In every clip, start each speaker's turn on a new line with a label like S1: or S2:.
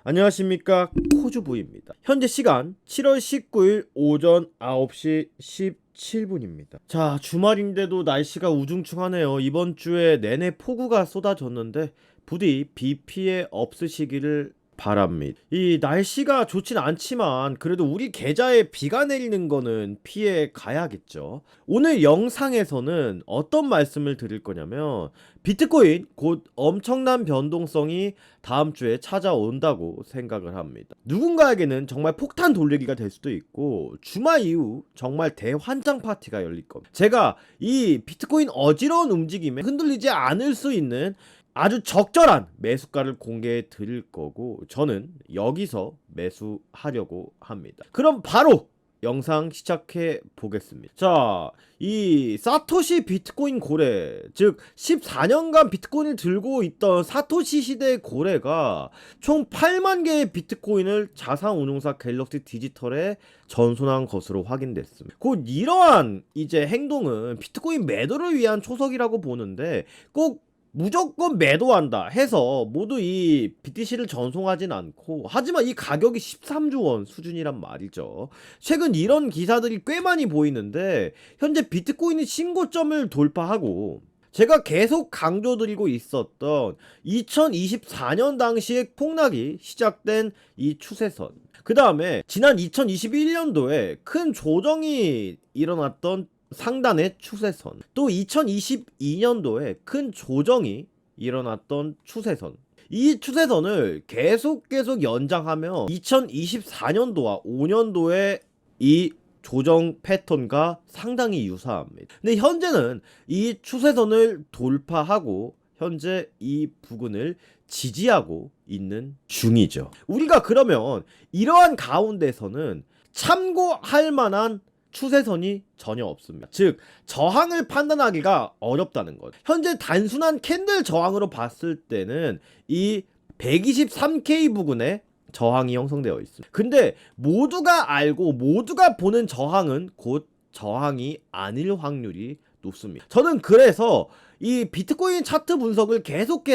S1: 안녕하십니까, 코주부입니다. 현재 시간 7월 19일 오전 9시 17분입니다. 자, 주말인데도 날씨가 우중충하네요. 이번 주에 내내 폭우가 쏟아졌는데 부디 비 피해 없으시기를 바랍니다. 이 날씨가 좋진 않지만 그래도 우리 계좌에 비가 내리는 거는 피해 가야겠죠. 오늘 영상에서는 어떤 말씀을 드릴 거냐면, 비트코인 곧 엄청난 변동성이 다음 주에 찾아온다고 생각을 합니다. 누군가에게는 정말 폭탄 돌리기가 될 수도 있고, 주말 이후 정말 대환장 파티가 열릴 겁니다. 제가 이 비트코인 어지러운 움직임에 흔들리지 않을 수 있는 아주 적절한 매수가를 공개해 드릴 거고, 저는 여기서 매수하려고 합니다. 그럼 바로 영상 시작해 보겠습니다. 자, 이 사토시 비트코인 고래, 즉 14년간 비트코인을 들고 있던 사토시 시대의 고래가 총 8만 개의 비트코인을 자산운용사 갤럭시 디지털에 전송한 것으로 확인됐습니다. 곧 이러한 이제 행동은 비트코인 매도를 위한 초석이라고 보는데, 꼭 무조건 매도한다 해서 모두 이 BTC를 전송하진 않고, 하지만 이 가격이 13조 원 수준이란 말이죠. 최근 이런 기사들이 꽤 많이 보이는데, 현재 비트코인이 신고점을 돌파하고, 제가 계속 강조드리고 있었던 2024년 당시에 폭락이 시작된 이 추세선, 그 다음에 지난 2021년도에 큰 조정이 일어났던 상단의 추세선, 또 2022년도에 큰 조정이 일어났던 추세선, 이 추세선을 계속 연장하며 2024년도와 5년도에 이 조정 패턴과 상당히 유사합니다. 근데 현재는 이 추세선을 돌파하고 현재 이 부근을 지지하고 있는 중이죠. 우리가 그러면 이러한 가운데서는 참고할 만한 추세선이 전혀 없습니다. 즉, 저항을 판단하기가 어렵다는 것. 현재 단순한 캔들 저항으로 봤을 때는 이 123K 부근에 저항이 형성되어 있습니다. 근데 모두가 알고 모두가 보는 저항은 곧 저항이 아닐 확률이 높습니다. 저는 그래서 이 비트코인 차트 분석을 계속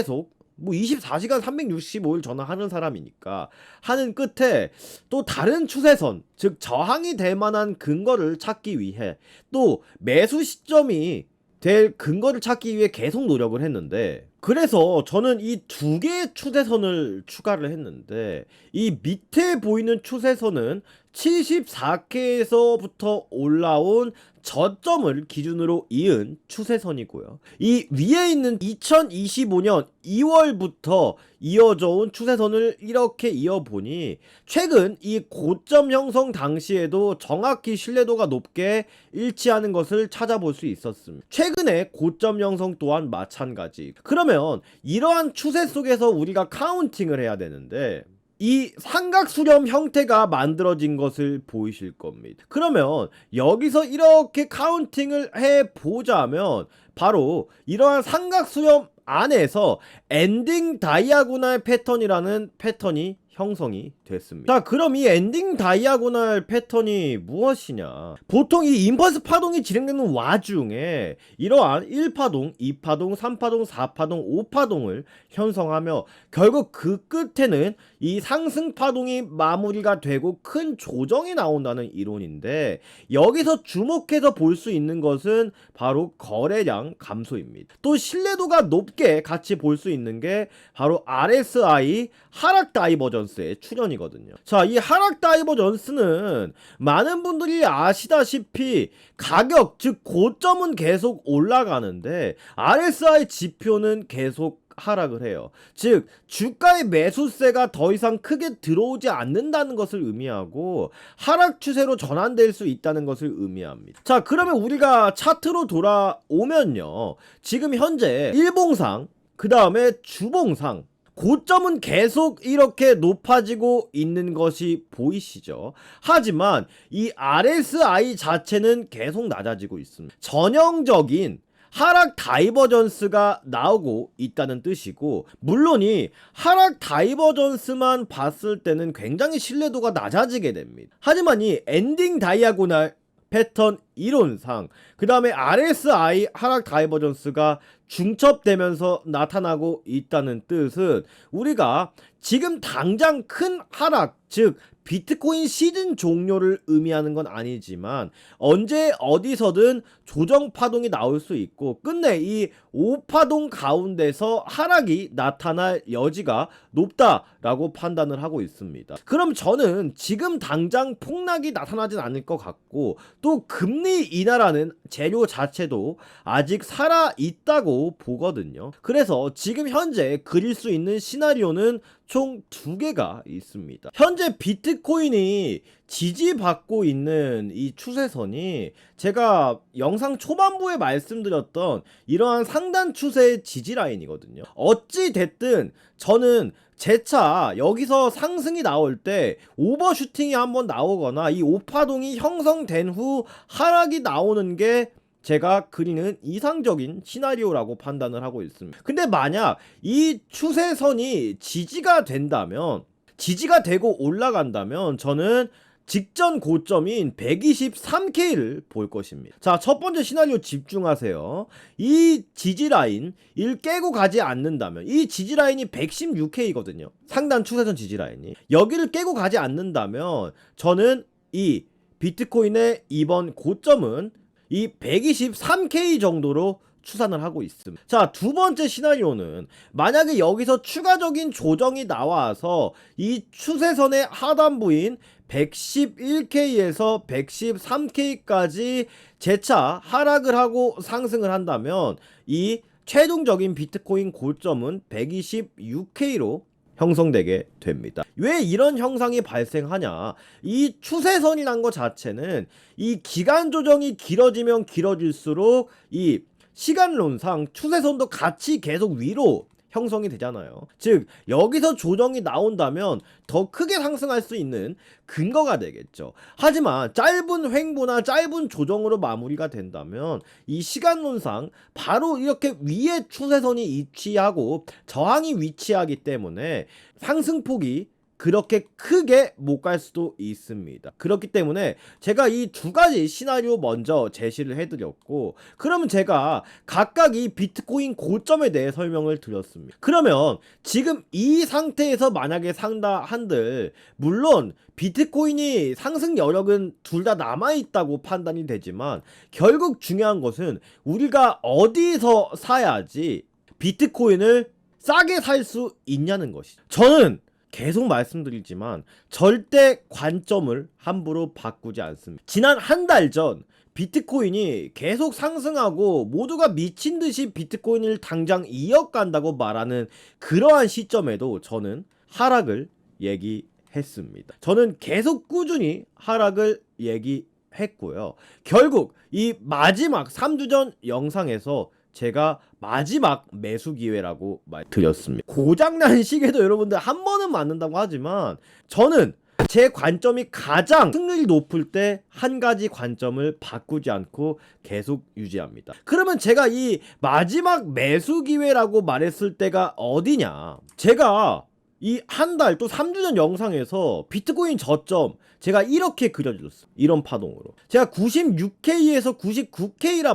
S1: 24시간 365일 전화하는 사람이니까 하는 끝에, 또 다른 추세선, 즉 저항이 될 만한 근거를 찾기 위해, 또 매수 시점이 될 근거를 찾기 위해 계속 노력을 했는데, 그래서 저는 이 두 개의 추세선을 추가를 했는데, 이 밑에 보이는 추세선은 74K에서부터 올라온 저점을 기준으로 이은 추세선이고요. 이 위에 있는 2025년 2월부터 이어져 온 추세선을 이렇게 이어보니, 최근 이 고점 형성 당시에도 정확히 신뢰도가 높게 일치하는 것을 찾아볼 수 있었습니다. 최근에 고점 형성 또한 마찬가지. 그러면 이러한 추세 속에서 우리가 카운팅을 해야 되는데, 이 삼각수렴 형태가 만들어진 것을 보이실 겁니다. 그러면 여기서 이렇게 카운팅을 해보자면, 바로 이러한 삼각수렴 안에서 엔딩 다이아고날 패턴이라는 패턴이 형성이 됐습니다. 자, 그럼 이 엔딩 다이아고날 패턴이 무엇이냐? 보통 이 임펄스 파동이 진행되는 와중에 이러한 1파동, 2파동, 3파동, 4파동, 5파동을 형성하며 결국 그 끝에는 이 상승 파동이 마무리가 되고 큰 조정이 나온다는 이론인데, 여기서 주목해서 볼 수 있는 것은 바로 거래량 감소입니다. 또 신뢰도가 높게 같이 볼 수 있는 게 바로 RSI 하락 다이버전스의 출현이거든요. 자, 이 하락 다이버전스는 많은 분들이 아시다시피 가격, 즉 고점은 계속 올라가는데 RSI 지표는 계속 하락을 해요. 즉, 주가의 매수세가 더 이상 크게 들어오지 않는다는 것을 의미하고, 하락 추세로 전환될 수 있다는 것을 의미합니다. 자, 그러면 우리가 차트로 돌아오면요, 지금 현재 일봉상, 그 다음에 주봉상, 고점은 계속 이렇게 높아지고 있는 것이 보이시죠? 하지만 이 RSI 자체는 계속 낮아지고 있습니다. 전형적인 하락 다이버전스가 나오고 있다는 뜻이고, 물론 이 하락 다이버전스만 봤을 때는 굉장히 신뢰도가 낮아지게 됩니다. 하지만 이 엔딩 다이아고날 패턴 이론상 그 다음에 RSI 하락 다이버전스가 중첩되면서 나타나고 있다는 뜻은 우리가 지금 당장 큰 하락, 즉 비트코인 시즌 종료를 의미하는 건 아니지만 언제 어디서든 조정 파동이 나올 수 있고 끝내 이 5파동 가운데서 하락이 나타날 여지가 높다라고 판단을 하고 있습니다. 그럼 저는 지금 당장 폭락이 나타나진 않을 것 같고 또 금리 인하라는 재료 자체도 아직 살아있다고 보거든요. 그래서 지금 현재 그릴 수 있는 시나리오는 총 2개가 있습니다. 현재 비트코인이 지지받고 있는 이 추세선이 제가 영상 초반부에 말씀드렸던 이러한 상단 추세의 지지 라인이거든요. 어찌 됐든 저는 재차 여기서 상승이 나올 때 오버슈팅이 한번 나오거나 이 5파동이 형성된 후 하락이 나오는 게 제가 그리는 이상적인 시나리오라고 판단을 하고 있습니다. 근데 만약 이 추세선이 지지가 된다면, 지지가 되고 올라간다면 저는 직전 고점인 123K를 볼 것입니다. 자, 첫 번째 시나리오 집중하세요. 이 지지라인 을 깨고 가지 않는다면, 이 지지라인이 116K거든요. 상단 추세선 지지라인이. 여기를 깨고 가지 않는다면 저는 이 비트코인의 이번 고점은 이 123K 정도로 추산을 하고 있습니다. 자, 두 번째 시나리오는 만약에 여기서 추가적인 조정이 나와서 이 추세선의 하단부인 111K에서 113K까지 재차 하락을 하고 상승을 한다면 이 최종적인 비트코인 고점은 126K로 형성되게 됩니다. 왜 이런 형상이 발생하냐? 이 추세선이란 것 자체는 이 기간 조정이 길어지면 길어질수록 이 시간론상 추세선도 같이 계속 위로 형성이 되잖아요. 즉 여기서 조정이 나온다면 더 크게 상승할 수 있는 근거가 되겠죠. 하지만 짧은 횡보나 짧은 조정으로 마무리가 된다면 이 시간론상 바로 이렇게 위에 추세선이 위치하고 저항이 위치하기 때문에 상승폭이 그렇게 크게 못 갈 수도 있습니다. 그렇기 때문에 제가 이 2가지 시나리오 먼저 제시를 해드렸고, 그러면 제가 각각 이 비트코인 고점에 대해 설명을 드렸습니다. 그러면 지금 이 상태에서 만약에 산다 한들, 물론 비트코인이 상승 여력은 둘 다 남아있다고 판단이 되지만 결국 중요한 것은 우리가 어디서 사야지 비트코인을 싸게 살 수 있냐는 것이죠. 저는 계속 말씀드리지만 절대 관점을 함부로 바꾸지 않습니다. 지난 한 달 전 비트코인이 계속 상승하고 모두가 미친듯이 비트코인을 당장 이어간다고 말하는 그러한 시점에도 저는 하락을 얘기했습니다. 저는 계속 꾸준히 하락을 얘기했고요. 결국 이 마지막 3주 전 영상에서 제가 마지막 매수 기회라고 말드렸습니다. 고장난 시계도 여러분들 한 번은 맞는다고 하지만 저는 제 관점이 가장 승률이 높을 때 한 가지 관점을 바꾸지 않고 계속 유지합니다. 그러면 제가 이 마지막 매수 기회라고 말했을 때가 어디냐? 제가 이 한 달 또 3주 전 영상에서 비트코인 저점 제가 이렇게 그려줬어요. 이런 파동으로. 제가 96K에서 99K라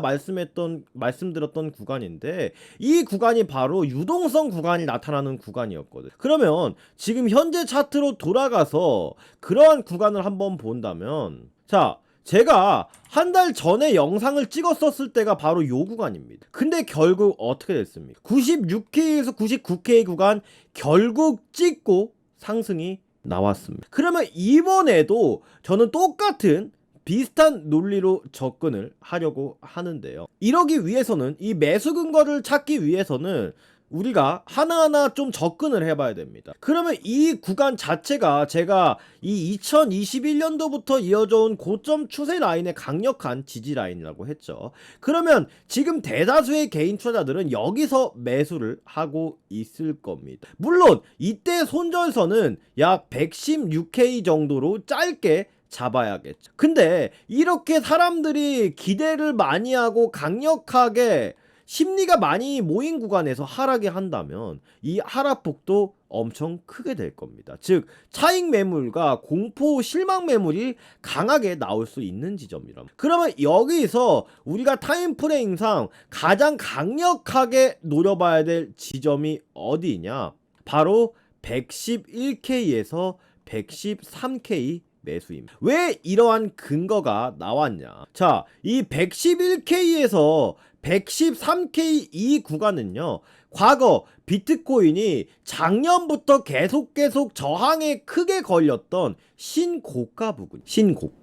S1: 말씀드렸던 구간인데 이 구간이 바로 유동성 구간이 나타나는 구간이었거든. 그러면 지금 현재 차트로 돌아가서 그러한 구간을 한번 본다면 자, 제가 한 달 전에 영상을 찍었었을 때가 바로 요 구간입니다. 근데 결국 어떻게 됐습니까? 96K에서 99K 구간 결국 찍고 상승이 나왔습니다. 그러면 이번에도 저는 똑같은 비슷한 논리로 접근을 하려고 하는데요. 이러기 위해서는 이 매수 근거를 찾기 위해서는 우리가 하나하나 좀 접근을 해봐야 됩니다. 그러면 이 구간 자체가 제가 이 2021년도부터 이어져 온 고점 추세 라인의 강력한 지지 라인이라고 했죠. 그러면 지금 대다수의 개인 투자자들은 여기서 매수를 하고 있을 겁니다. 물론 이때 손절선은 약 116K 정도로 짧게 잡아야겠죠. 근데 이렇게 사람들이 기대를 많이 하고 강력하게 심리가 많이 모인 구간에서 하락이 한다면 이 하락폭도 엄청 크게 될 겁니다. 즉 차익 매물과 공포 실망 매물이 강하게 나올 수 있는 지점이랍니다. 그러면 여기서 우리가 타임프레임상 가장 강력하게 노려봐야 될 지점이 어디냐? 바로 111K에서 113K 매수입니다. 왜 이러한 근거가 나왔냐? 자, 이 111K에서 113K 이 구간은요, 과거 비트코인이 작년부터 계속 저항에 크게 걸렸던 신고가 부분,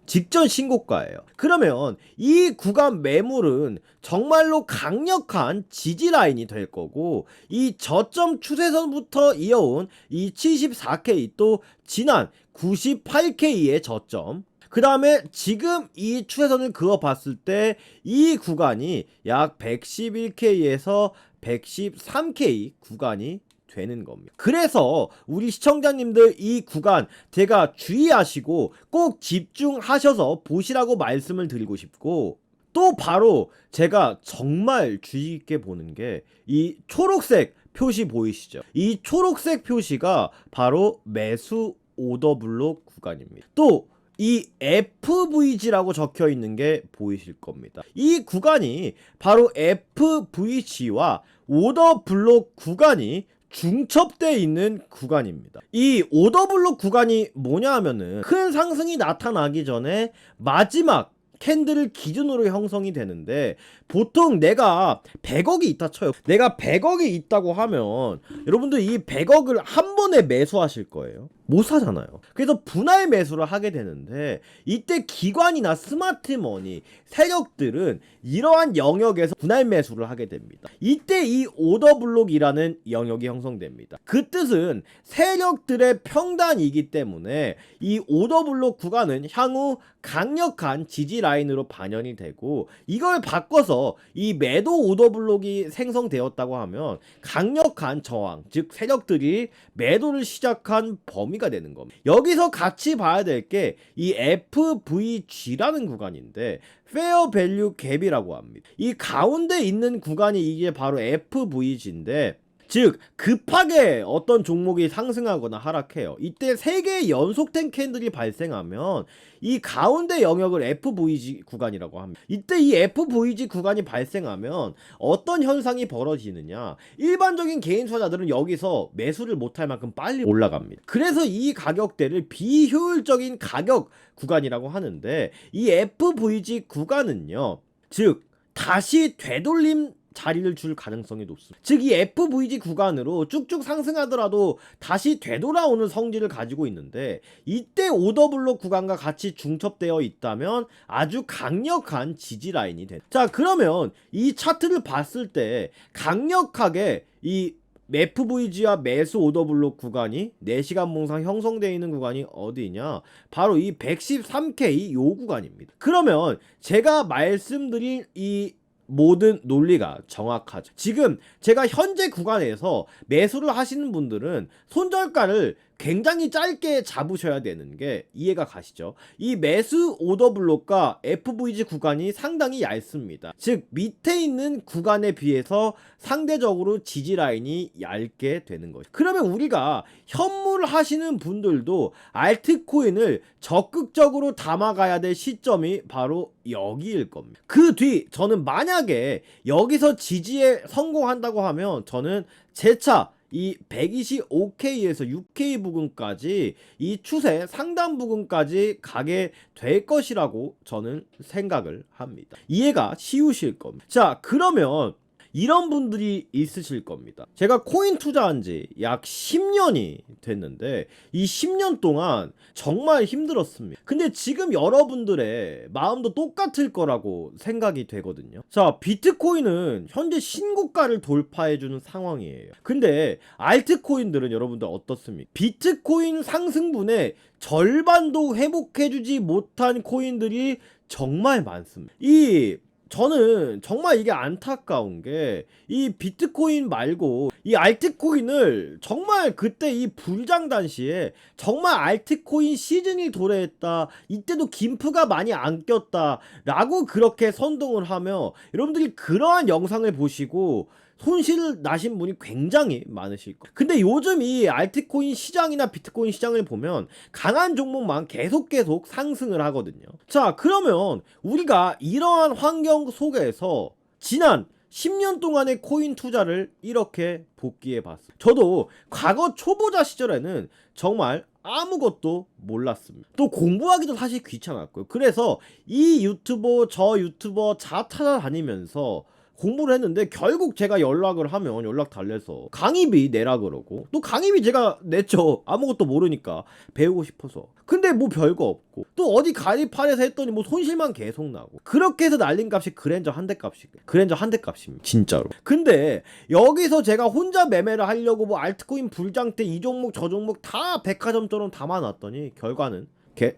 S1: 직전 신고가예요. 그러면 이 구간 매물은 정말로 강력한 지지 라인이 될 거고, 이 저점 추세선부터 이어온 이 74K 또 지난 98K의 저점, 그 다음에 지금 이 추세선을 그어봤을 때 이 구간이 약 111K에서 113K 구간이 되는 겁니다. 그래서 우리 시청자님들 이 구간 제가 주의하시고 꼭 집중하셔서 보시라고 말씀을 드리고 싶고, 또 바로 제가 정말 주의 깊게 보는 게 이 초록색 표시 보이시죠? 이 초록색 표시가 바로 매수 오더 블록 구간입니다. 또 이 FVG라고 적혀 있는 게 보이실 겁니다. 이 구간이 바로 FVG와 오더 블록 구간이 중첩되어 있는 구간입니다. 이 오더 블록 구간이 뭐냐 하면은 큰 상승이 나타나기 전에 마지막 캔들을 기준으로 형성이 되는데, 보통 내가 100억이 있다 쳐요. 내가 100억이 있다고 하면 여러분들 이 100억을 한 번에 매수하실 거예요? 못 사잖아요. 그래서 분할 매수를 하게 되는데, 이때 기관이나 스마트머니 세력들은 이러한 영역에서 분할 매수를 하게 됩니다. 이때 이 오더블록이라는 영역이 형성됩니다. 그 뜻은 세력들의 평단이기 때문에 이 오더블록 구간은 향후 강력한 지지 라인으로 반영이 되고, 이걸 바꿔서 이 매도 오더블록이 생성되었다고 하면 강력한 저항, 즉 세력들이 매도를 시작한 범위가 되는 겁니다. 여기서 같이 봐야 될 게 이 FVG라는 구간인데, 페어 밸류 갭이라고 합니다. 이 가운데 있는 구간이 이게 바로 FVG인데, 즉 급하게 어떤 종목이 상승하거나 하락해요. 이때 3개의 연속된 캔들이 발생하면 이 가운데 영역을 FVG 구간이라고 합니다. 이때 이 FVG 구간이 발생하면 어떤 현상이 벌어지느냐, 일반적인 개인 투자자들은 여기서 매수를 못할 만큼 빨리 올라갑니다. 그래서 이 가격대를 비효율적인 가격 구간이라고 하는데, 이 FVG 구간은요, 즉 다시 되돌림 자리를 줄 가능성이 높습니다. 즉 이 FVG 구간으로 쭉쭉 상승하더라도 다시 되돌아오는 성질을 가지고 있는데, 이때 오더블록 구간과 같이 중첩되어 있다면 아주 강력한 지지 라인이 된다. 자, 그러면 이 차트를 봤을 때 강력하게 이 FVG와 매수 오더블록 구간이 4시간 봉상 형성되어 있는 구간이 어디냐? 바로 이 113K 요 구간입니다. 그러면 제가 말씀드린 이 모든 논리가 정확하죠. 지금 제가 현재 구간에서 매수를 하시는 분들은 손절가를 굉장히 짧게 잡으셔야 되는 게 이해가 가시죠? 이 매수 오더블록과 FVG 구간이 상당히 얇습니다. 즉 밑에 있는 구간에 비해서 상대적으로 지지 라인이 얇게 되는 거죠. 그러면 우리가 현물 하시는 분들도 알트코인을 적극적으로 담아가야 될 시점이 바로 여기일 겁니다. 그 뒤 저는 만약에 여기서 지지에 성공한다고 하면 저는 재차 이 125K에서 6K 부근까지 이 추세 상단 부근까지 가게 될 것이라고 저는 생각을 합니다. 이해가 쉬우실 겁니다. 자, 그러면 이런 분들이 있으실 겁니다. 제가 코인 투자한 지 약 10년이 됐는데 이 10년 동안 정말 힘들었습니다. 근데 지금 여러분들의 마음도 똑같을 거라고 생각이 되거든요. 자, 비트코인은 현재 신고가를 돌파해주는 상황이에요. 근데 알트코인들은 여러분들 어떻습니까? 비트코인 상승분의 절반도 회복해주지 못한 코인들이 정말 많습니다. 이 저는 정말 이게 안타까운 게 이 비트코인 말고 이 알트코인을 정말 그때 이 불장 당시에 정말 알트코인 시즌이 도래했다, 이때도 김프가 많이 안 꼈다 라고 그렇게 선동을 하며 여러분들이 그러한 영상을 보시고 손실 나신 분이 굉장히 많으실 거예요. 근데 요즘 이 알트코인 시장이나 비트코인 시장을 보면 강한 종목만 계속 상승을 하거든요. 자, 그러면 우리가 이러한 환경 속에서 지난 10년 동안의 코인 투자를 이렇게 복귀해 봤어요. 저도 과거 초보자 시절에는 정말 아무것도 몰랐습니다. 또 공부하기도 사실 귀찮았고요. 그래서 이 유튜버 저 유튜버 다 찾아다니면서 공부를 했는데 결국 제가 연락을 하면 연락 달래서 강의비 내라 그러고, 또 강의비 제가 냈죠. 아무것도 모르니까 배우고 싶어서. 근데 뭐 별거 없고, 또 어디 가입할해서 했더니 뭐 손실만 계속 나고, 그렇게 해서 날린 값이 그랜저 한 대 값입니다 진짜로. 근데 여기서 제가 혼자 매매를 하려고 뭐 알트코인 불장 때 이 종목 저 종목 다 백화점처럼 담아놨더니 결과는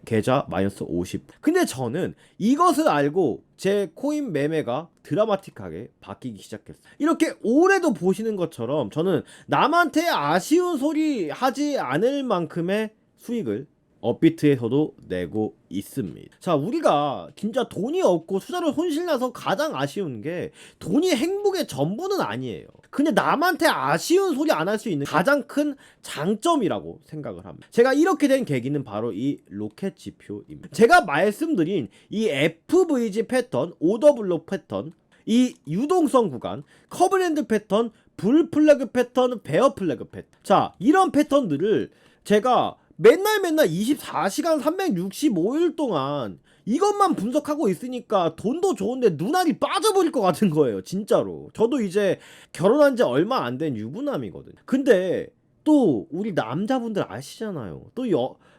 S1: 계좌 마이너스 50. 근데 저는 이것을 알고 제 코인 매매가 드라마틱하게 바뀌기 시작했어요. 이렇게 올해도 보시는 것처럼 저는 남한테 아쉬운 소리 하지 않을 만큼의 수익을 업비트에서도 내고 있습니다. 자, 우리가 진짜 돈이 없고 투자로 손실나서 가장 아쉬운 게 돈이 행복의 전부는 아니에요. 근데 남한테 아쉬운 소리 안 할 수 있는 가장 큰 장점이라고 생각을 합니다. 제가 이렇게 된 계기는 바로 이 로켓 지표입니다. 제가 말씀드린 이 FVG 패턴, 오더블록 패턴, 이 유동성 구간, 커브랜드 패턴, 불 플래그 패턴, 베어 플래그 패턴. 자, 이런 패턴들을 제가 맨날 24시간 365일 동안 이것만 분석하고 있으니까 돈도 좋은데 눈알이 빠져버릴 것 같은 거예요. 진짜로. 저도 이제 결혼한 지 얼마 안 된 유부남이거든요. 근데 또 우리 남자분들 아시잖아요.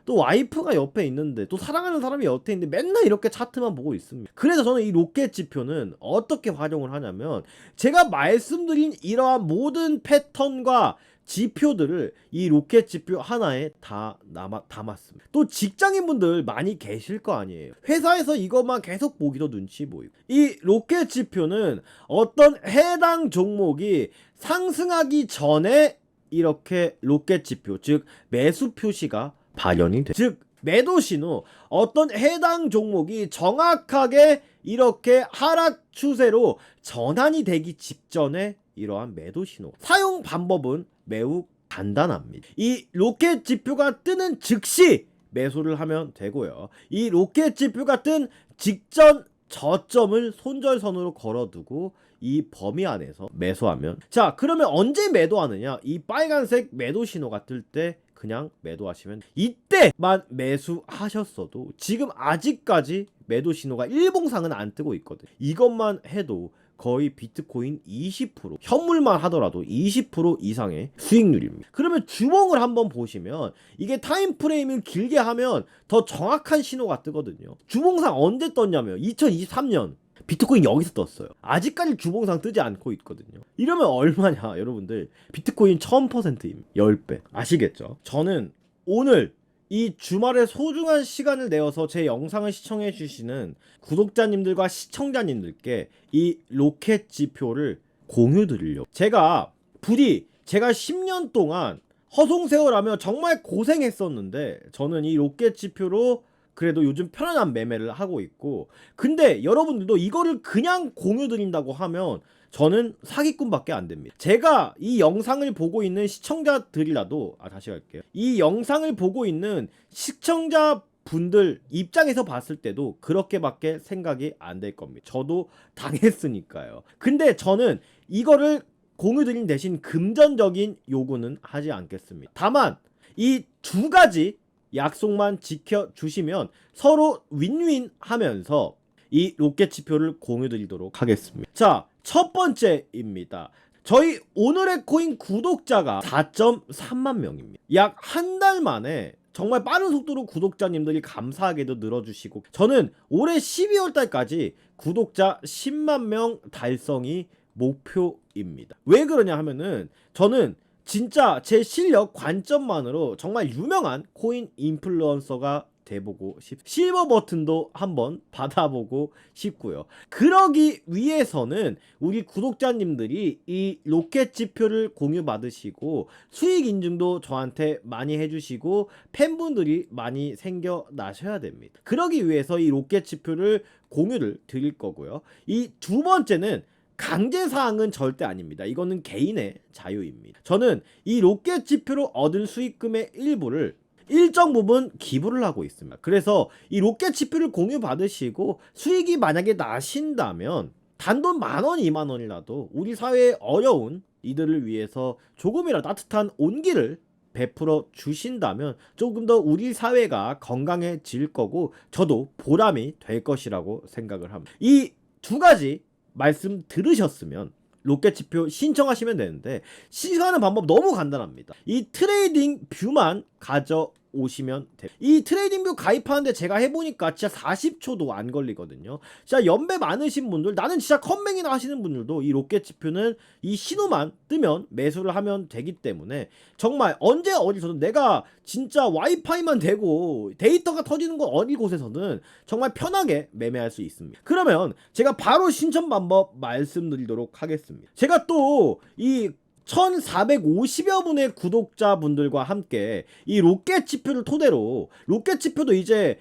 S1: 또 와이프가 옆에 있는데, 또 사랑하는 사람이 옆에 있는데 맨날 이렇게 차트만 보고 있습니다. 그래서 저는 이 로켓 지표는 어떻게 활용을 하냐면, 제가 말씀드린 이러한 모든 패턴과 지표들을 이 로켓 지표 하나에 다 담았습니다. 또 직장인분들 많이 계실 거 아니에요. 회사에서 이것만 계속 보기도 눈치 보이고, 이 로켓 지표는 어떤 해당 종목이 상승하기 전에 이렇게 로켓 지표, 즉 매수 표시가 발현이 돼. 즉 매도 신호, 어떤 해당 종목이 정확하게 이렇게 하락 추세로 전환이 되기 직전에 이러한 매도 신호. 사용 방법은 매우 간단합니다. 이 로켓 지표가 뜨는 즉시 매수를 하면 되고요. 이 로켓 지표가 뜬 직전 저점을 손절선으로 걸어두고 이 범위 안에서 매수하면, 자, 그러면 언제 매도하느냐? 이 빨간색 매도 신호가 뜰 때 그냥 매도하시면, 이때만 매수하셨어도 지금 아직까지 매도 신호가 일봉상은 안 뜨고 있거든. 이것만 해도 거의 비트코인 20%, 현물만 하더라도 20% 이상의 수익률입니다. 그러면 주봉을 한번 보시면 이게 타임프레임을 길게 하면 더 정확한 신호가 뜨거든요. 주봉상 언제 떴냐면 2023년 비트코인 여기서 떴어요. 아직까지 주봉상 뜨지 않고 있거든요. 이러면 얼마냐 여러분들, 비트코인 1000%입니다. 10배. 아시겠죠? 저는 오늘 이 주말에 소중한 시간을 내어서 제 영상을 시청해 주시는 구독자님들과 시청자님들께 이 로켓 지표를 공유 드리려고. 제가 10년 동안 허송세월하며 정말 고생했었는데, 저는 이 로켓 지표로 그래도 요즘 편안한 매매를 하고 있고, 근데 여러분들도 이거를 그냥 공유 드린다고 하면 저는 사기꾼밖에 안 됩니다. 제가 이 영상을 보고 있는 시청자들이라도, 다시 갈게요. 이 영상을 보고 있는 시청자분들 입장에서 봤을 때도 그렇게밖에 생각이 안 될 겁니다. 저도 당했으니까요. 근데 저는 이거를 공유 드린 대신 금전적인 요구는 하지 않겠습니다. 다만 이 두 가지 약속만 지켜주시면 서로 윈윈 하면서 이 로켓 지표를 공유 드리도록 하겠습니다. 자, 첫 번째입니다. 저희 오늘의 코인 구독자가 4.3만 명입니다. 약 한 달 만에 정말 빠른 속도로 구독자님들이 감사하게도 늘어주시고, 저는 올해 12월 달까지 구독자 10만 명 달성이 목표입니다. 왜 그러냐 하면은, 저는 진짜 제 실력 관점만으로 정말 유명한 코인 인플루언서가 돼보고 실버 버튼도 한번 받아보고 싶고요. 그러기 위해서는 우리 구독자님들이 이 로켓 지표를 공유받으시고 수익 인증도 저한테 많이 해주시고 팬분들이 많이 생겨나셔야 됩니다. 그러기 위해서 이 로켓 지표를 공유를 드릴 거고요. 이 두 번째는 강제사항은 절대 아닙니다. 이거는 개인의 자유입니다. 저는 이 로켓 지표로 얻은 수익금의 일부를 일정 부분 기부를 하고 있습니다. 그래서 이 로켓 지표를 공유 받으시고 수익이 만약에 나신다면 단돈 10,000원, 20,000원이라도 우리 사회의 어려운 이들을 위해서 조금이라도 따뜻한 온기를 베풀어 주신다면 조금 더 우리 사회가 건강해질 거고 저도 보람이 될 것이라고 생각을 합니다. 이 두 가지 말씀 들으셨으면 로켓 지표 신청하시면 되는데 신청하는 방법 너무 간단합니다. 이 트레이딩 뷰만 가져오시면 돼요. 이 트레이딩 뷰 가입하는데 제가 해보니까 진짜 40초도 안 걸리거든요. 진짜 연배 많으신 분들, 나는 진짜 컴맹이나 하시는 분들도 이 로켓 지표는 이 신호만 뜨면 매수를 하면 되기 때문에 정말 언제 어디서든 내가 진짜 와이파이만 되고 데이터가 터지는 건 어디 곳에서는 정말 편하게 매매할 수 있습니다. 그러면 제가 바로 신청 방법 말씀드리도록 하겠습니다. 제가 또 이 1450여 분의 구독자분들과 함께 이 로켓 지표를 토대로 로켓 지표도 이제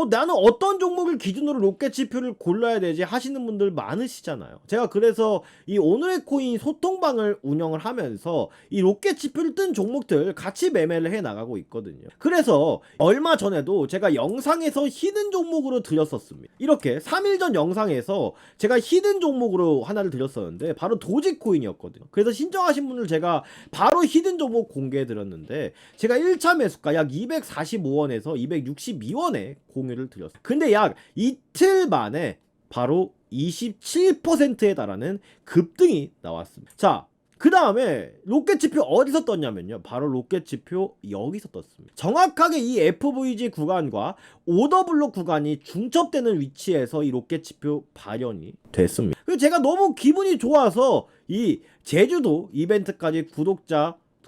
S1: 나는 어떤 종목을 기준으로 로켓 지표를 골라야 되지 하시는 분들 많으시잖아요. 제가 그래서 이 오늘의 코인 소통방을 운영을 하면서 이 로켓 지표를 뜬 종목들 같이 매매를 해 나가고 있거든요. 그래서 얼마 전에도 제가 영상에서 히든 종목으로 드렸었습니다. 이렇게 3일 전 영상에서 제가 히든 종목으로 하나를 드렸었는데 바로 도지코인이었거든요. 그래서 신청하신 분들 제가 바로 히든 종목 공개해 드렸는데 제가 1차 매수가 약 245원에서 262원에 공유를 드렸어요. 근데 약 이틀 만에 바로 27%에 달하는 급등이 나왔습니다. 자, 그 다음에 로켓 지표 어디서 떴냐면요, 바로 로켓 지표 여기서 떴습니다. 정확하게 이 FVG 구간과 오더블록 구간이 중첩되는 위치에서 이 로켓 지표 발현이 됐습니다. 그래서 제가 너무 기분이 좋아서 이 제주도 이벤트까지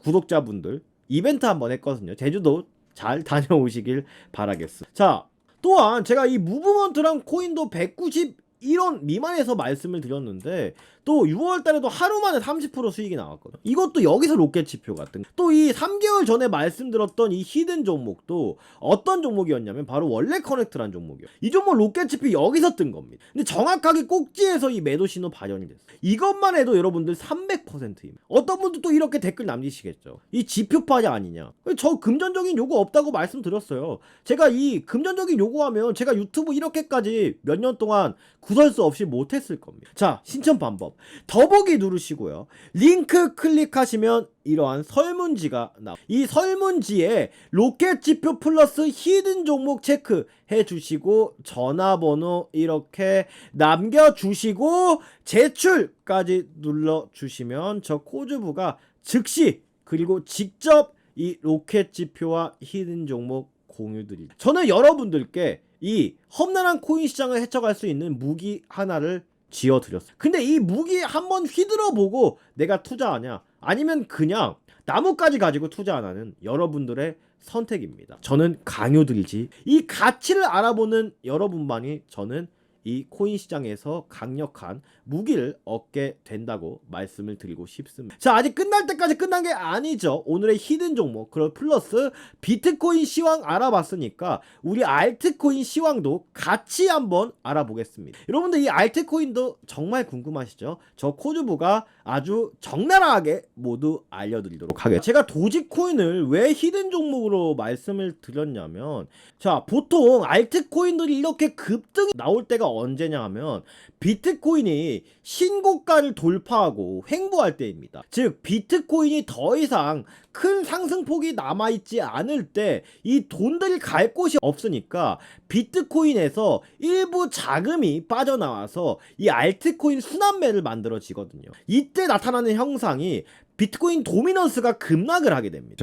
S1: 구독자분들 이벤트 한번 했거든요. 제주도 잘 다녀오시길 바라겠습니다. 자, 또한 제가 이 무브먼트랑 코인도 191원 미만에서 말씀을 드렸는데 또 6월달에도 하루 만에 30% 수익이 나왔거든요. 이것도 여기서 로켓 지표 같은 또 이 3개월 전에 말씀드렸던 이 히든 종목도 어떤 종목이었냐면 바로 원래 커넥트란 종목이에요. 이 종목 로켓 지표 여기서 뜬 겁니다. 근데 정확하게 꼭지에서 이 매도 신호 발현이 됐어요. 이것만 해도 여러분들 300%입니다. 어떤 분도 또 이렇게 댓글 남기시겠죠. 이 지표파이 아니냐. 저 금전적인 요구 없다고 말씀드렸어요. 제가 이 금전적인 요구하면 제가 유튜브 이렇게까지 몇 년 동안 구설수 없이 못했을 겁니다. 자, 신청 방법 더보기 누르시고요. 링크 클릭하시면 이러한 설문지가 나옵니다. 이 설문지에 로켓 지표 플러스 히든 종목 체크해 주시고 전화번호 이렇게 남겨주시고 제출까지 눌러주시면 저 코주부가 즉시 그리고 직접 이 로켓 지표와 히든 종목 공유드립니다. 저는 여러분들께 이 험난한 코인 시장을 헤쳐갈 수 있는 무기 하나를 지어드렸어요. 근데 이 무기 한번 휘둘러보고 내가 투자하냐 아니면 그냥 나뭇가지 가지고 투자 안 하는 여러분들의 선택입니다. 저는 강요드리지 이 가치를 알아보는 여러분만이 저는 이 코인 시장에서 강력한 무기를 얻게 된다고 말씀을 드리고 싶습니다. 자, 아직 끝날 때까지 끝난 게 아니죠. 오늘의 히든 종목 플러스 비트코인 시황 알아봤으니까 우리 알트코인 시황도 같이 한번 알아보겠습니다. 여러분들 이 알트코인도 정말 궁금하시죠? 저 코주부가 아주 적나라하게 모두 알려드리도록 하겠습니다. 제가 도지코인을 왜 히든 종목으로 말씀을 드렸냐면 자, 보통 알트코인들이 이렇게 급등이 나올 때가 언제냐 하면 비트코인이 신고가를 돌파하고 횡보할 때입니다. 즉 비트코인이 더 이상 큰 상승폭이 남아있지 않을 때 이 돈들이 갈 곳이 없으니까 비트코인에서 일부 자금이 빠져나와서 이 알트코인 순환매를 만들어지거든요. 이때 나타나는 형상이 비트코인 도미넌스가 급락을 하게 됩니다.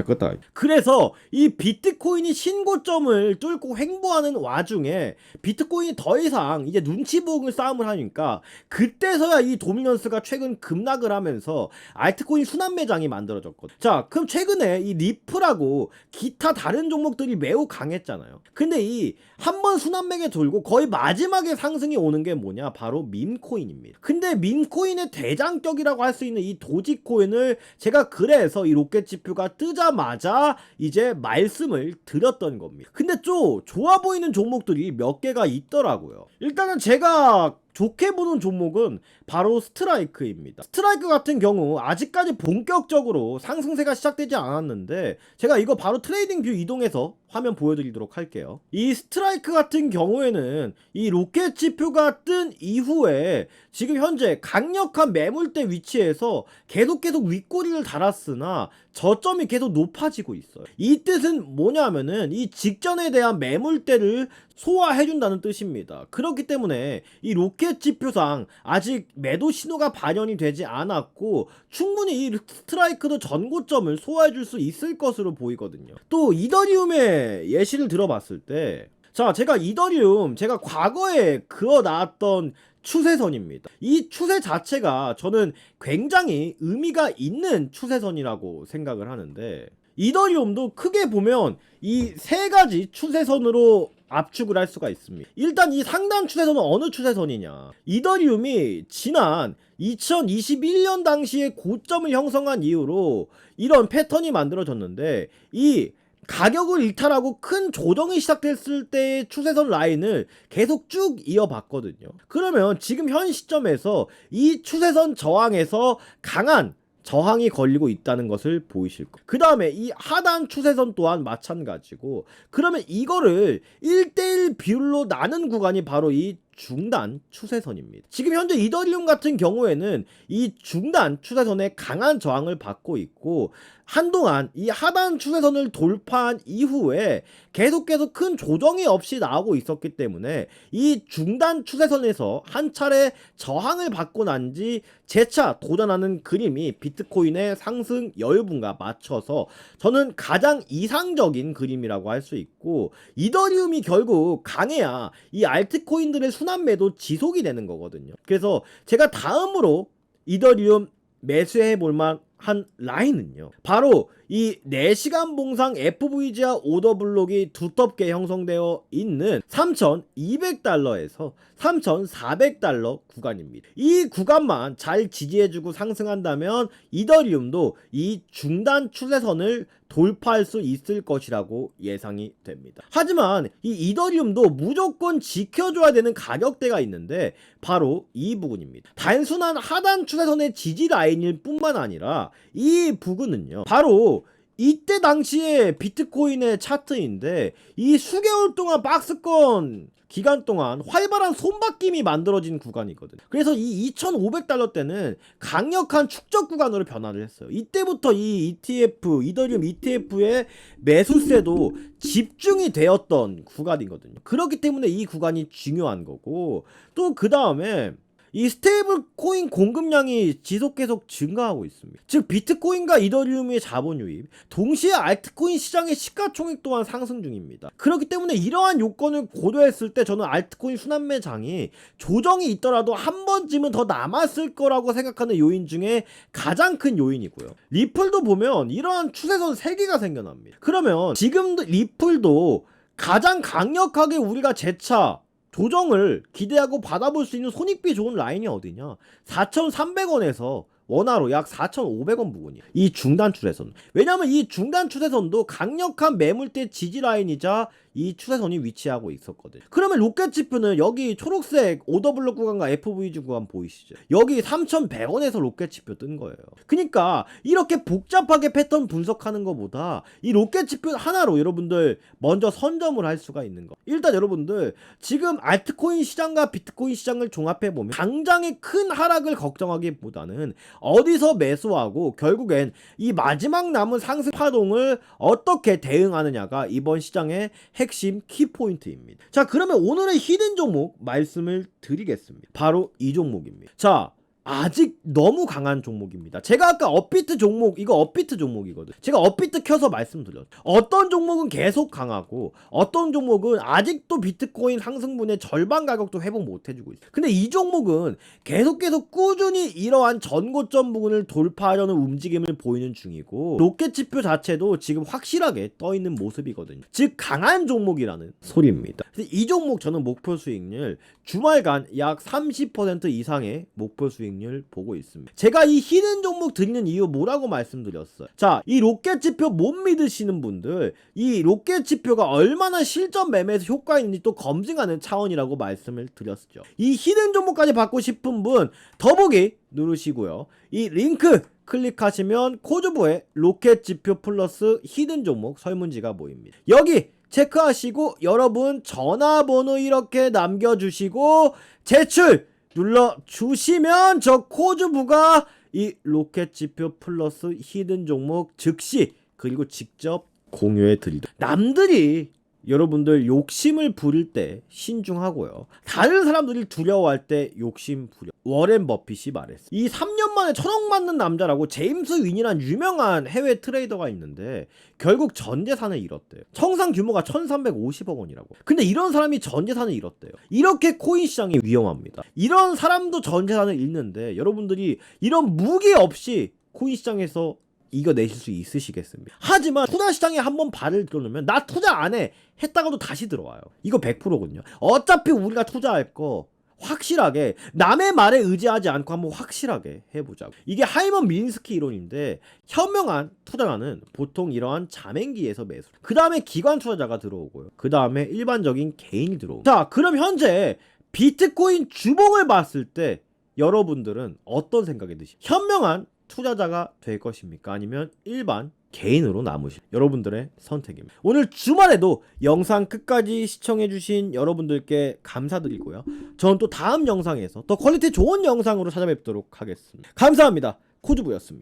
S1: 그래서 이 비트코인이 신고점을 뚫고 횡보하는 와중에 비트코인이 더 이상 이제 눈치 보기 싸움을 하니까 그때서야 이 도미넌스가 최근 급락을 하면서 알트코인 순환매장이 만들어졌거든요. 자, 그럼 최근 최근에 이 리플하고 기타 다른 종목들이 매우 강했잖아요. 근데 이 한 번 순환매에 돌고 거의 마지막에 상승이 오는 게 뭐냐, 바로 밈코인입니다. 근데 밈코인의 대장격이라고 할 수 있는 이 도지코인을 제가 그래서 이 로켓지표가 뜨자마자 이제 말씀을 드렸던 겁니다. 근데 좀 좋아 보이는 종목들이 몇 개가 있더라고요. 일단은 제가 좋게 보는 종목은 바로 스트라이크입니다. 스트라이크 같은 경우 아직까지 본격적으로 상승세가 시작되지 않았는데, 제가 이거 바로 트레이딩 뷰 이동해서 화면 보여드리도록 할게요. 이 스트라이크 같은 경우에는 이 로켓 지표가 뜬 이후에 지금 현재 강력한 매물대 위치에서 계속 윗꼬리를 달았으나 저점이 계속 높아지고 있어요. 이 뜻은 뭐냐면은 이 직전에 대한 매물대를 소화해준다는 뜻입니다. 그렇기 때문에 이 로켓 지표상 아직 매도 신호가 발현이 되지 않았고, 충분히 이 스트라이크도 전고점을 소화해줄 수 있을 것으로 보이거든요. 또 이더리움의 예시를 들어봤을 때, 자, 제가 이더리움 제가 과거에 그어놨던 추세선입니다. 이 추세 자체가 저는 굉장히 의미가 있는 추세선이라고 생각을 하는데, 이더리움도 크게 보면 이 세 가지 추세선으로 압축을 할 수가 있습니다. 일단 이 상단 추세선은 어느 추세선이냐, 이더리움이 지난 2021년 당시에 고점을 형성한 이후로 이런 패턴이 만들어졌는데, 이 가격을 일탈하고 큰 조정이 시작됐을 때의 추세선 라인을 계속 쭉 이어봤거든요. 그러면 지금 현 시점에서 이 추세선 저항에서 강한 저항이 걸리고 있다는 것을 보이실 거예요. 그 다음에 이 하단 추세선 또한 마찬가지고, 그러면 이거를 1대1 비율로 나눈 구간이 바로 이 중단 추세선입니다. 지금 현재 이더리움 같은 경우에는 이 중단 추세선에 강한 저항을 받고 있고, 한동안 이 하단 추세선을 돌파한 이후에 계속 큰 조정이 없이 나오고 있었기 때문에 이 중단 추세선에서 한 차례 저항을 받고 난 뒤 재차 도전하는 그림이 비트코인의 상승 여유분과 맞춰서 저는 가장 이상적인 그림이라고 할 수 있고, 이더리움이 결국 강해야 이 알트코인들의 순환매도 지속이 되는 거거든요. 그래서 제가 다음으로 이더리움 매수해 볼만 한 라인은요, 바로 이 4시간 봉상 FVGA 오더 블록이 두텁게 형성되어 있는 3,200달러에서 3,400달러 구간입니다. 이 구간만 잘 지지해주고 상승한다면 이더리움도 이 중단 추세선을 돌파할 수 있을 것이라고 예상이 됩니다. 하지만 이 이더리움도 무조건 지켜줘야 되는 가격대가 있는데, 바로 이 부분입니다. 단순한 하단 추세선의 지지 라인일 뿐만 아니라 이 부분은요, 바로 이때 당시에 비트코인의 차트인데, 이 수개월 동안 박스권 기간 동안 활발한 손바뀜이 만들어진 구간이거든요. 그래서 이 2,500달러 때는 강력한 축적 구간으로 변화를 했어요. 이때부터 이 ETF, 이더리움 ETF의 매수세도 집중이 되었던 구간이거든요. 그렇기 때문에 이 구간이 중요한 거고, 또 그 다음에 이 스테이블 코인 공급량이 계속 증가하고 있습니다. 즉 비트코인과 이더리움의 자본 유입, 동시에 알트코인 시장의 시가총액 또한 상승 중입니다. 그렇기 때문에 이러한 요건을 고려했을 때 저는 알트코인 순환매장이 조정이 있더라도 한 번쯤은 더 남았을 거라고 생각하는 요인 중에 가장 큰 요인이고요. 리플도 보면 이러한 추세선 3개가 생겨납니다. 그러면 지금 리플도 가장 강력하게 우리가 재차 조정을 기대하고 받아볼 수 있는 손익비 좋은 라인이 어디냐, 4,300원에서 원화로 약 4,500원 부근이에요. 이 중단 추세선. 왜냐면 이 중단 추세선도 강력한 매물대 지지 라인이자 이 추세선이 위치하고 있었거든요. 그러면 로켓 지표는 여기 초록색 오더블록 구간과 FVG 구간 보이시죠? 여기 3,100원에서 로켓 지표 뜬 거예요. 그러니까 이렇게 복잡하게 패턴 분석하는 것보다 이 로켓 지표 하나로 여러분들 먼저 선점을 할 수가 있는 거. 일단 여러분들 지금 알트코인 시장과 비트코인 시장을 종합해 보면 당장의 큰 하락을 걱정하기보다는 어디서 매수하고 결국엔 이 마지막 남은 상승 파동을 어떻게 대응하느냐가 이번 시장의 핵심 키포인트입니다. 자, 그러면 오늘의 히든 종목 말씀을 드리겠습니다. 바로 이 종목입니다. 자, 아직 너무 강한 종목입니다. 제가 아까 업비트 종목, 이거 업비트 종목이거든. 제가 업비트 켜서 말씀드렸죠. 어떤 종목은 계속 강하고 어떤 종목은 아직도 비트코인 상승분의 절반 가격도 회복 못 해주고 있어요. 근데 이 종목은 계속 꾸준히 이러한 전고점 부분을 돌파하려는 움직임을 보이는 중이고, 로켓 지표 자체도 지금 확실하게 떠 있는 모습이거든요. 즉 강한 종목이라는 소리입니다. 그래서 이 종목 저는 목표 수익률 주말간 약 30% 이상의 목표 수익률 보고 있습니다. 제가 이 히든 종목 드리는 이유 뭐라고 말씀드렸어요. 자, 이 로켓 지표 못 믿으시는 분들, 이 로켓 지표가 얼마나 실전 매매에서 효과 있는지 또 검증하는 차원이라고 말씀을 드렸죠. 이 히든 종목까지 받고 싶은 분 더보기 누르시고요. 이 링크 클릭하시면 코주보에 로켓 지표 플러스 히든 종목 설문지가 보입니다. 여기 체크하시고 여러분 전화번호 이렇게 남겨주시고 제출 눌러주시면 저 코주부가 이 로켓 지표 플러스 히든 종목 즉시 그리고 직접 공유해 드리도록. 남들이 여러분들 욕심을 부릴 때 신중하고요. 다른 사람들이 두려워할 때 욕심 부려. 워렌 버핏이 말했어. 이 3년 만에 1,000억 맞는 남자라고 제임스 윈이란 유명한 해외 트레이더가 있는데 결국 전 재산을 잃었대요. 청산 규모가 1,350억 원이라고. 근데 이런 사람이 전 재산을 잃었대요. 이렇게 코인 시장이 위험합니다. 이런 사람도 전 재산을 잃는데 여러분들이 이런 무기 없이 코인 시장에서 이겨내실 수 있으시겠습니다. 하지만 투자 시장에 한번 발을 들어놓으면 나 투자 안 해 했다가도 다시 들어와요. 이거 100%거든요. 어차피 우리가 투자할 거 확실하게 남의 말에 의지하지 않고 한번 확실하게 해보자고. 이게 하이먼 미인스키 이론인데 현명한 투자자는 보통 이러한 자맹기에서 매수, 그 다음에 기관 투자자가 들어오고요. 그 다음에 일반적인 개인이 들어오고. 자, 그럼 현재 비트코인 주봉을 봤을 때 여러분들은 어떤 생각이 드십니까? 현명한 투자자가 될 것입니까? 아니면 일반 개인으로 남으실 여러분들의 선택입니다. 오늘 주말에도 영상 끝까지 시청해주신 여러분들께 감사드리고요. 저는 또 다음 영상에서 더 퀄리티 좋은 영상으로 찾아뵙도록 하겠습니다. 감사합니다. 코주부였습니다.